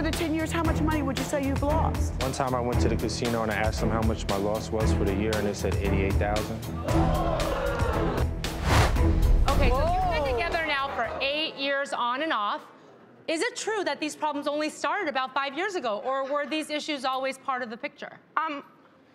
the 10 years, how much money would you say you've lost? One time I went to the casino and I asked them how much my loss was for the year, and they said 88,000. Okay, so you've been together now for 8 years on and off. Is it true that these problems only started about 5 years ago, or were these issues always part of the picture?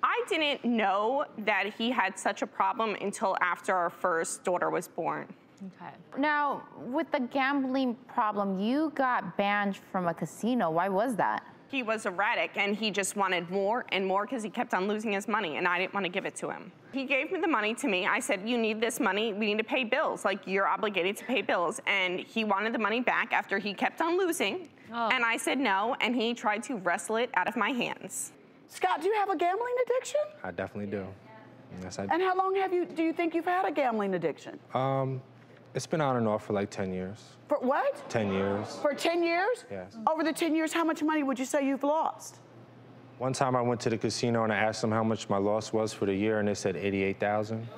I didn't know that he had such a problem until after our first daughter was born. Okay. Now, with the gambling problem, you got banned from a casino. Why was that? He was erratic, and he just wanted more and more because he kept on losing his money, and I didn't want to give it to him. He gave me the money to me. I said, you need this money. We need to pay bills. Like, you're obligated to pay bills. And he wanted the money back after he kept on losing. Oh. And I said no, and he tried to wrestle it out of my hands. Scott, do you have a gambling addiction? I definitely do. Yes, I do. And how long do you think you've had a gambling addiction? It's been on and off for like 10 years. For what? 10 years. For 10 years? Yes. Over the 10 years, how much money would you say you've lost? One time I went to the casino and I asked them how much my loss was for the year, and they said 88,000.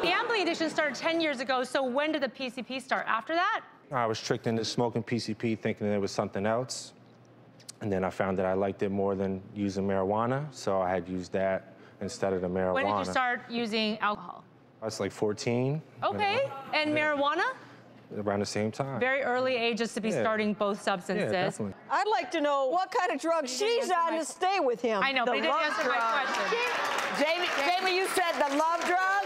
Gambling addiction started 10 years ago, so when did the PCP start? After that? I was tricked into smoking PCP thinking that it was something else. And then I found that I liked it more than using marijuana, so I had used that instead of the marijuana. When did you start using alcohol? I was like 14. Okay, and marijuana? Around the same time. Very early ages to be starting both substances. Yeah, definitely. I'd like to know what kind of drugs she's on to stay with him. I know, but he didn't answer my question. Jamie, you said the love drug?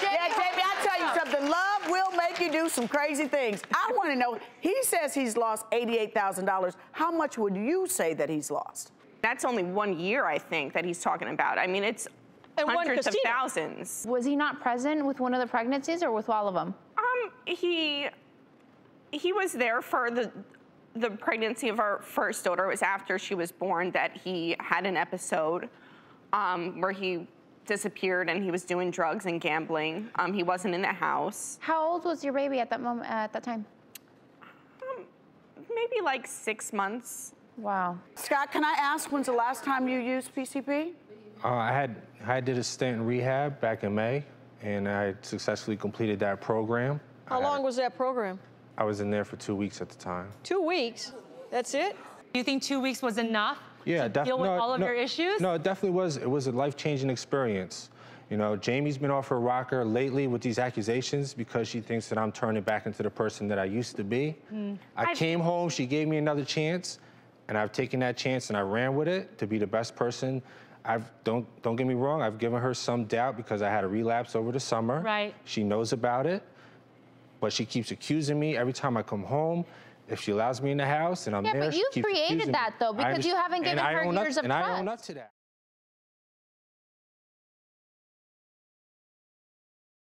Yeah, Jamie, I'll tell you something. Love will make you do some crazy things. I want to know, he says he's lost $88,000. How much would you say that he's lost? That's only 1 year, I think, that he's talking about. I mean, it's hundreds of thousands. Was he not present with one of the pregnancies or with all of them? He was there for the pregnancy of our first daughter. It was after she was born that he had an episode where he disappeared and he was doing drugs and gambling. He wasn't in the house. How old was your baby at that moment, at that time? Maybe like 6 months. Wow. Scott, can I ask, when's the last time you used PCP? I did a stint in rehab back in May, and I successfully completed that program. How long was that program? I was in there for 2 weeks at the time. 2 weeks? That's it? Do you think 2 weeks was enough to deal with all of your issues? No, it definitely was. It was a life-changing experience. You know, Jamie's been off her rocker lately with these accusations because she thinks that I'm turning back into the person that I used to be. I came home, she gave me another chance, and I've taken that chance and I ran with it to be the best person. Don't get me wrong, I've given her some doubt because I had a relapse over the summer. Right. She knows about it, but she keeps accusing me every time I come home. If she allows me in the house and I'm there, but she you keeps accusing created that, though, because you haven't given her years of trust. And I own up to that.